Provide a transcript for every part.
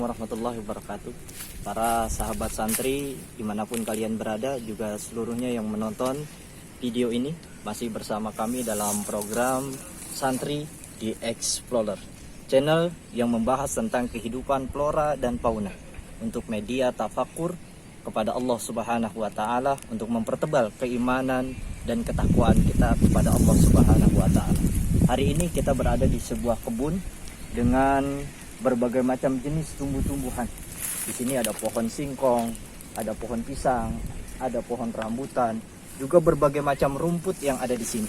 warahmatullahi wabarakatuh. Para sahabat santri dimanapun kalian berada, juga seluruhnya yang menonton video ini, masih bersama kami dalam program Santri di Explorer, channel yang membahas tentang kehidupan flora dan fauna untuk media tafakur kepada Allah Subhanahu wa Ta'ala, untuk mempertebal keimanan dan ketakwaan kita kepada Allah Subhanahu wa Ta'ala. Hari ini kita berada di sebuah kebun dengan berbagai macam jenis tumbuh-tumbuhan. Di sini ada pohon singkong, ada pohon pisang, ada pohon rambutan, juga berbagai macam rumput yang ada di sini.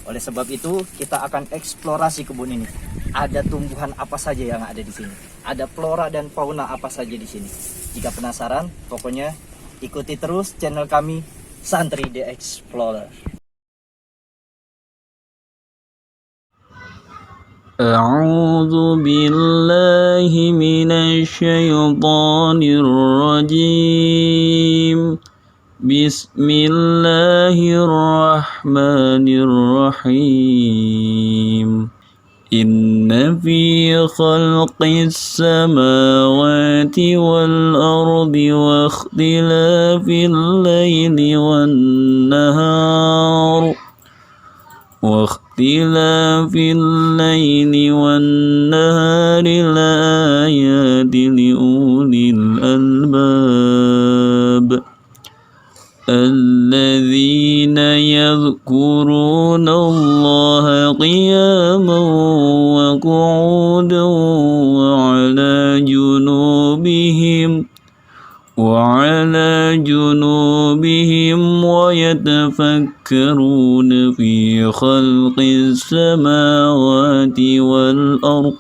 Oleh sebab itu, kita akan eksplorasi kebun ini. Ada tumbuhan apa saja yang ada di sini? Ada flora dan fauna apa saja di sini? Jika penasaran, pokoknya ikuti terus channel kami Santri the Explorer. أعوذ بالله من الشيطان الرجيم بسم الله الرحمن الرحيم إن في خلق السماوات والأرض واختلاف الليل والنهار لآيات لأولي الألباب الذين يذكرون الله قياما وقعودا وعلى جنوبهم ويتفكرون في خلق السماوات والأرض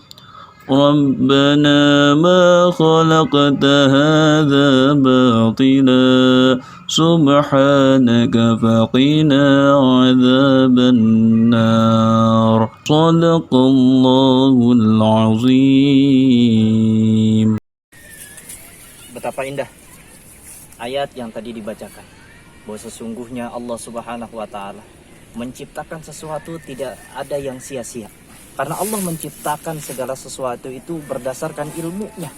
ربنا ما خلقت هذا باطلا سبحانك فقنا عذاب النار صدق الله العظيم. Betapa indah ayat yang tadi dibacakan, bahwa sesungguhnya Allah Subhanahu wa Ta'ala menciptakan sesuatu tidak ada yang sia-sia, karena Allah menciptakan segala sesuatu itu berdasarkan ilmunya.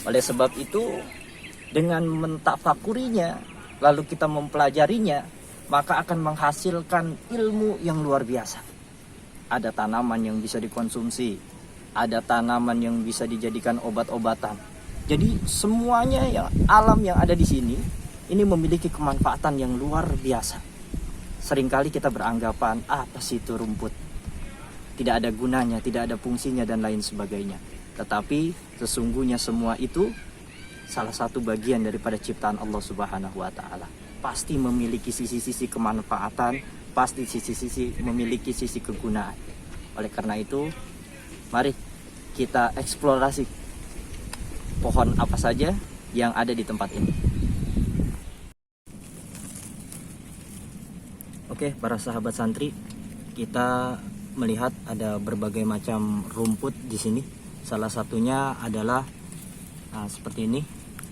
Oleh sebab itu, dengan mentafakurinya lalu kita mempelajarinya, maka akan menghasilkan ilmu yang luar biasa. Ada tanaman yang bisa dikonsumsi, ada tanaman yang bisa dijadikan obat-obatan. Jadi semuanya yang alam yang ada di sini ini memiliki kemanfaatan yang luar biasa. Seringkali kita beranggapan, apa sih itu rumput? Tidak ada gunanya, tidak ada fungsinya dan lain sebagainya. Tetapi sesungguhnya semua itu salah satu bagian daripada ciptaan Allah Subhanahu wa Ta'ala. Pasti memiliki sisi-sisi kemanfaatan, pasti sisi-sisi memiliki sisi kegunaan. Oleh karena itu, mari kita eksplorasi pohon apa saja yang ada di tempat ini. Oke, para sahabat santri, kita melihat ada berbagai macam rumput di sini. Salah satunya adalah seperti ini.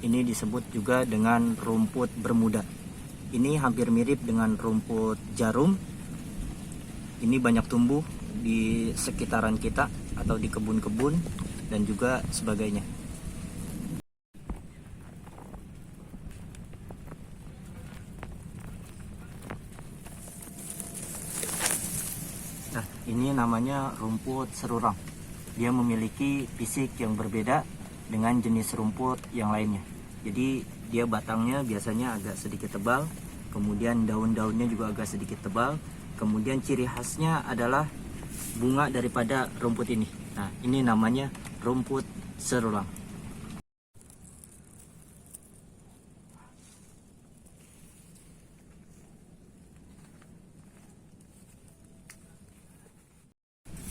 Ini disebut juga dengan rumput bermuda. Ini hampir mirip dengan rumput jarum. Ini banyak tumbuh di sekitaran kita atau di kebun-kebun dan juga sebagainya. Nah, ini namanya rumput serurang. Dia memiliki fisik yang berbeda dengan jenis rumput yang lainnya. Jadi dia batangnya biasanya agak sedikit tebal, kemudian daun-daunnya juga agak sedikit tebal, kemudian ciri khasnya adalah bunga daripada rumput ini. Nah, ini namanya rumput serurang.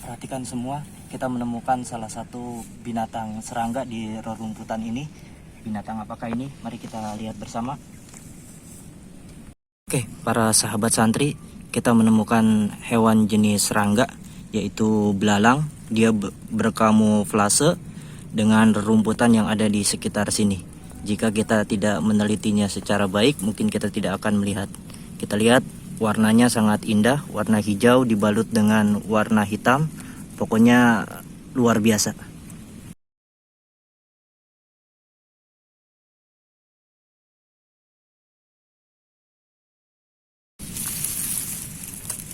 Perhatikan semua, kita menemukan salah satu binatang serangga di rerumputan ini. Binatang apakah ini? Mari kita lihat bersama. Oke, para sahabat santri, kita menemukan hewan jenis serangga, yaitu belalang. Dia berkamuflase dengan rerumputan yang ada di sekitar sini. Jika kita tidak menelitinya secara baik, mungkin kita tidak akan melihat. Kita lihat warnanya sangat indah, warna hijau dibalut dengan warna hitam. Pokoknya luar biasa.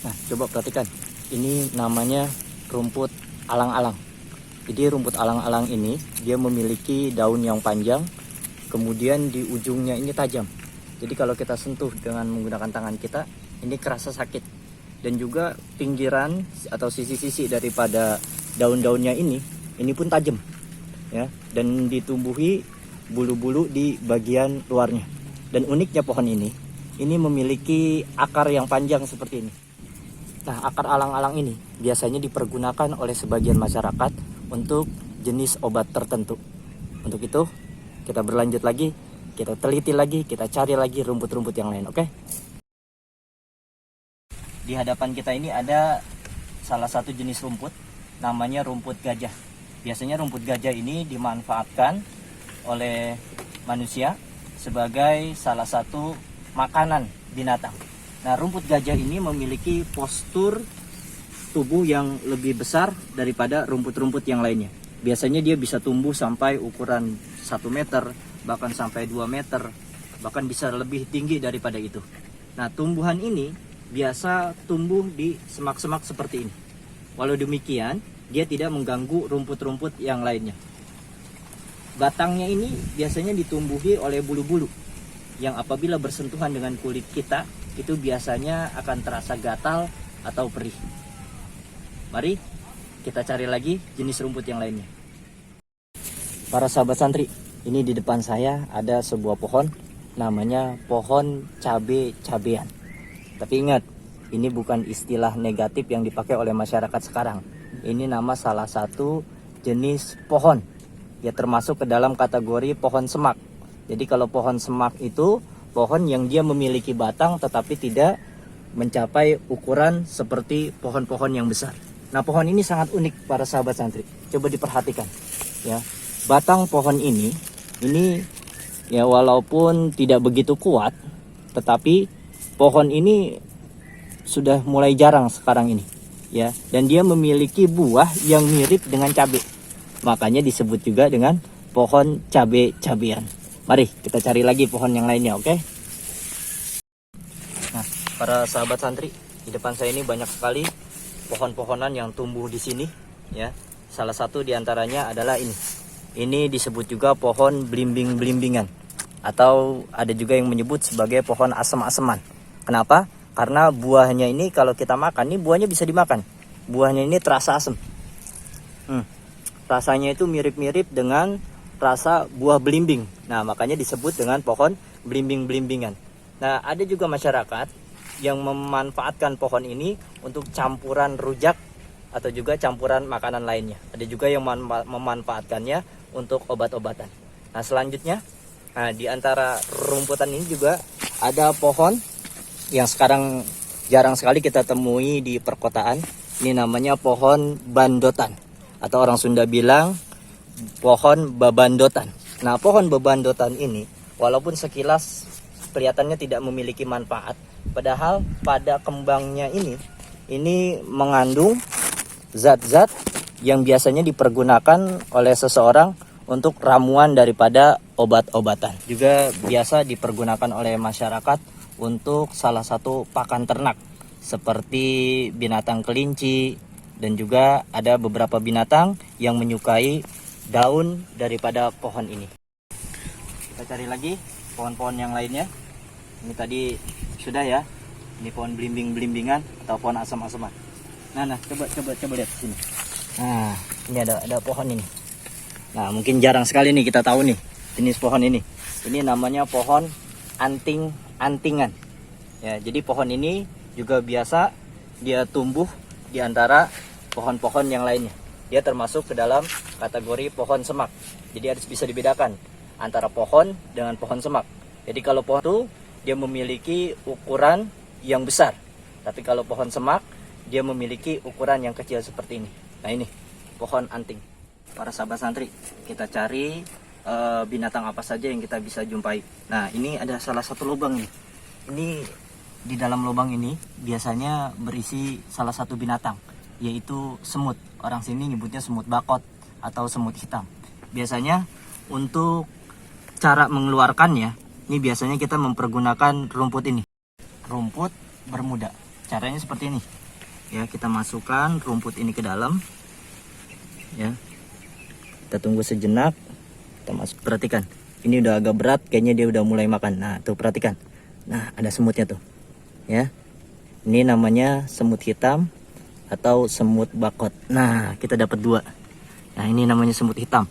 Nah, coba perhatikan. Ini namanya rumput alang-alang. Jadi rumput alang-alang ini dia memiliki daun yang panjang, kemudian di ujungnya ini tajam. Jadi kalau kita sentuh dengan menggunakan tangan kita, ini kerasa sakit. Dan juga pinggiran atau sisi-sisi daripada daun-daunnya ini pun tajam, ya. Dan ditumbuhi bulu-bulu di bagian luarnya. Dan uniknya pohon ini memiliki akar yang panjang seperti ini. Nah, akar alang-alang ini biasanya dipergunakan oleh sebagian masyarakat untuk jenis obat tertentu. Untuk itu, kita berlanjut lagi, kita teliti lagi, kita cari lagi rumput-rumput yang lain, oke? Di hadapan kita ini ada salah satu jenis rumput, namanya rumput gajah. Biasanya rumput gajah ini dimanfaatkan oleh manusia sebagai salah satu makanan binatang. Nah, rumput gajah ini memiliki postur tubuh yang lebih besar daripada rumput-rumput yang lainnya. Biasanya dia bisa tumbuh sampai ukuran 1 meter, bahkan sampai 2 meter, bahkan bisa lebih tinggi daripada itu. Nah, tumbuhan ini biasa tumbuh di semak-semak seperti ini. Walau demikian, dia tidak mengganggu rumput-rumput yang lainnya. Batangnya ini biasanya ditumbuhi oleh bulu-bulu yang apabila bersentuhan dengan kulit kita, itu biasanya akan terasa gatal atau perih. Mari kita cari lagi jenis rumput yang lainnya. Para sahabat santri, ini di depan saya ada sebuah pohon, namanya pohon cabe-cabean. Tapi ingat, ini bukan istilah negatif yang dipakai oleh masyarakat sekarang. Ini nama salah satu jenis pohon. Ya, termasuk ke dalam kategori pohon semak. Jadi kalau pohon semak itu pohon yang dia memiliki batang tetapi tidak mencapai ukuran seperti pohon-pohon yang besar. Nah, pohon ini sangat unik para sahabat santri. Coba diperhatikan. Ya, batang pohon ini ya walaupun tidak begitu kuat, tetapi pohon ini sudah mulai jarang sekarang ini, ya. Dan dia memiliki buah yang mirip dengan cabai. Makanya disebut juga dengan pohon cabe-cabean. Mari kita cari lagi pohon yang lainnya, oke? Nah, para sahabat santri, di depan saya ini banyak sekali pohon-pohonan yang tumbuh di sini, ya. Salah satu diantaranya adalah ini. Ini disebut juga pohon belimbing-belimbingan, atau ada juga yang menyebut sebagai pohon asem-aseman. Kenapa? Karena buahnya ini kalau kita makan, ini buahnya bisa dimakan. Buahnya ini terasa asem. Rasanya itu mirip-mirip dengan rasa buah belimbing. Nah, makanya disebut dengan pohon belimbing-belimbingan. Nah, ada juga masyarakat yang memanfaatkan pohon ini untuk campuran rujak atau juga campuran makanan lainnya. Ada juga yang memanfaatkannya untuk obat-obatan. Nah, selanjutnya, di antara rumputan ini juga ada pohon yang sekarang jarang sekali kita temui di perkotaan. Ini namanya pohon bandotan, atau orang Sunda bilang pohon babandotan. Nah, pohon babandotan ini walaupun sekilas kelihatannya tidak memiliki manfaat, padahal pada kembangnya ini mengandung zat-zat yang biasanya dipergunakan oleh seseorang untuk ramuan daripada obat-obatan. Juga biasa dipergunakan oleh masyarakat untuk salah satu pakan ternak seperti binatang kelinci, dan juga ada beberapa binatang yang menyukai daun daripada pohon ini. Kita cari lagi pohon-pohon yang lainnya. Ini tadi sudah ya. Ini pohon belimbing-belimbingan atau pohon asam-asaman. Nah, coba lihat sini. Nah, ini ada pohon ini. Nah, mungkin jarang sekali nih kita tahu nih jenis pohon ini. Ini namanya pohon anting-antingan. Ya, jadi pohon ini juga biasa dia tumbuh di antara pohon-pohon yang lainnya. Dia termasuk ke dalam kategori pohon semak. Jadi harus bisa dibedakan antara pohon dengan pohon semak. Jadi kalau pohon itu dia memiliki ukuran yang besar. Tapi kalau pohon semak dia memiliki ukuran yang kecil seperti ini. Nah, ini pohon anting. Para sahabat santri, kita cari binatang apa saja yang kita bisa jumpai. Nah, ini ada salah satu lubang nih. Ini di dalam lubang ini biasanya berisi salah satu binatang, yaitu semut. Orang sini nyebutnya semut bakot atau semut hitam. Biasanya untuk cara mengeluarkannya, ini biasanya kita mempergunakan rumput ini. Rumput bermuda. Caranya seperti ini. Ya, kita masukkan rumput ini ke dalam. Ya. Kita tunggu sejenak. Kita masuk. Perhatikan. Ini udah agak berat, kayaknya dia udah mulai makan. Nah, tuh perhatikan. Nah, ada semutnya tuh. Ya. Ini namanya semut hitam atau semut bakot. Nah, kita dapat 2. Nah, ini namanya semut hitam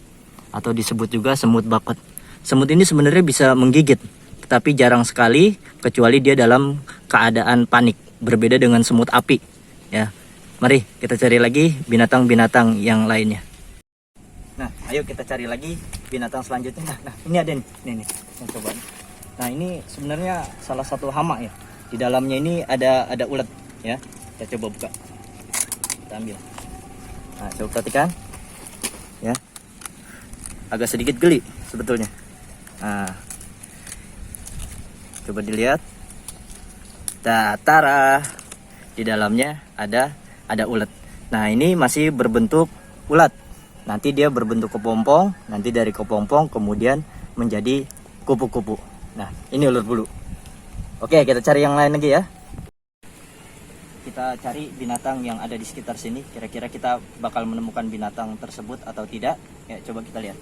atau disebut juga semut bakot. Semut ini sebenarnya bisa menggigit, tetapi jarang sekali kecuali dia dalam keadaan panik. Berbeda dengan semut api. Ya, mari kita cari lagi binatang-binatang yang lainnya. Nah, ayo kita cari lagi binatang selanjutnya. Nah, ini ada nih, nih, coba. Nah, ini sebenarnya salah satu hama ya. Di dalamnya ini ada ulat ya. Kita coba buka. Kita ambil. Nah, coba perhatikan. Ya. Agak sedikit geli sebetulnya. Nah, coba dilihat. Tara, di dalamnya ada ulat. Nah, ini masih berbentuk ulat. Nanti dia berbentuk kepompong, nanti dari kepompong kemudian menjadi kupu-kupu. Nah, ini ulat bulu. Oke, kita cari yang lain lagi ya. Kita cari binatang yang ada di sekitar sini. Kira-kira kita bakal menemukan binatang tersebut atau tidak. Ya, coba kita lihat.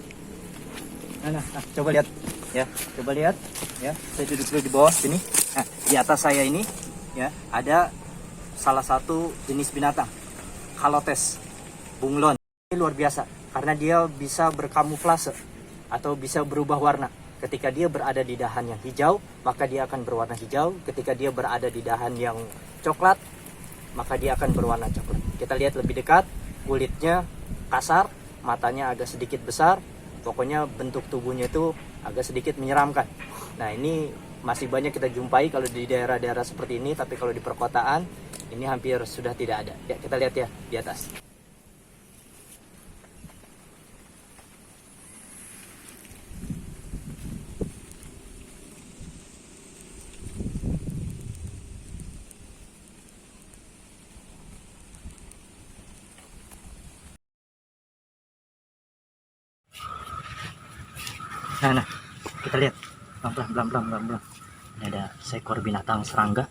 Nah, coba lihat. Ya, coba lihat. Ya, saya duduk dulu di bawah sini. Nah, di atas saya ini ya ada salah satu jenis binatang, Halotes bunglon. Ini luar biasa karena dia bisa berkamuflase atau bisa berubah warna. Ketika dia berada di dahan yang hijau, maka dia akan berwarna hijau. Ketika dia berada di dahan yang coklat, maka dia akan berwarna coklat. Kita lihat lebih dekat, kulitnya kasar, matanya agak sedikit besar. Pokoknya bentuk tubuhnya itu agak sedikit menyeramkan. Nah, ini masih banyak kita jumpai kalau di daerah-daerah seperti ini, tapi kalau di perkotaan ini hampir sudah tidak ada. Ya, kita lihat ya di atas. Nah, kita lihat pelan-pelan. Ini ada seekor binatang serangga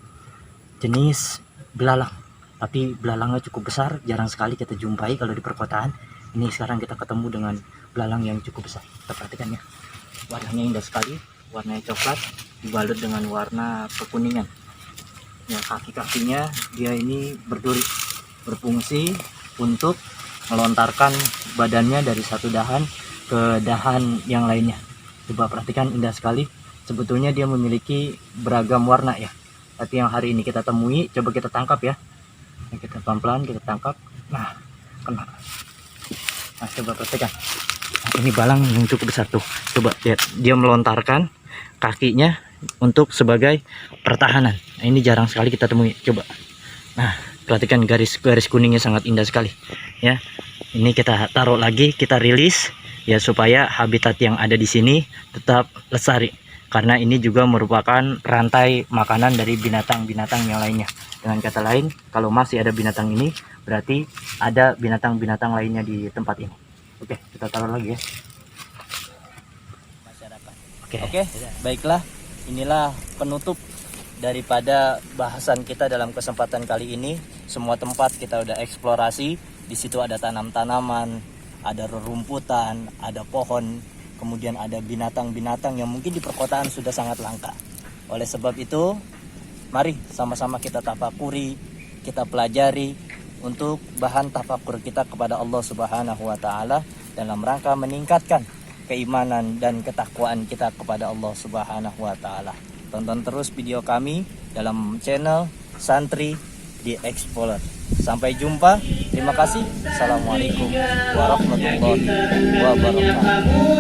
jenis belalang, tapi belalangnya cukup besar, jarang sekali kita jumpai kalau di perkotaan. Ini sekarang kita ketemu dengan belalang yang cukup besar. Kita perhatikan ya, warnanya indah sekali, warnanya coklat dibalut dengan warna kekuningan. Ya, kaki-kakinya dia ini berduri, berfungsi untuk melontarkan badannya dari satu dahan ke dahan yang lainnya. Coba perhatikan, indah sekali. Sebetulnya dia memiliki beragam warna ya. Tapi yang hari ini kita temui, coba kita tangkap ya. Kita pelan-pelan kita tangkap. Nah, kena. Nah, coba perhatikan. Nah, ini balang yang cukup besar tuh. Coba lihat, dia melontarkan kakinya untuk sebagai pertahanan. Nah, ini jarang sekali kita temui. Coba. Nah, perhatikan garis kuningnya sangat indah sekali. Ya, ini kita taruh lagi, kita rilis. Ya, supaya habitat yang ada di sini tetap lestari, karena ini juga merupakan rantai makanan dari binatang-binatang yang lainnya. Dengan kata lain, kalau masih ada binatang ini, berarti ada binatang-binatang lainnya di tempat ini. Oke, kita taruh lagi ya. Oke, baiklah, inilah penutup daripada bahasan kita dalam kesempatan kali ini. Semua tempat kita udah eksplorasi. Di situ ada tanam-tanaman, ada rerumputan, ada pohon, kemudian ada binatang-binatang yang mungkin di perkotaan sudah sangat langka. Oleh sebab itu, mari sama-sama kita tafakuri, kita pelajari untuk bahan tafakur kita kepada Allah Subhanahu wa taala dalam rangka meningkatkan keimanan dan ketakwaan kita kepada Allah Subhanahu wa taala. Tonton terus video kami dalam channel Santri di Explorer. Sampai jumpa. Terima kasih. Assalamualaikum warahmatullahi wabarakatuh.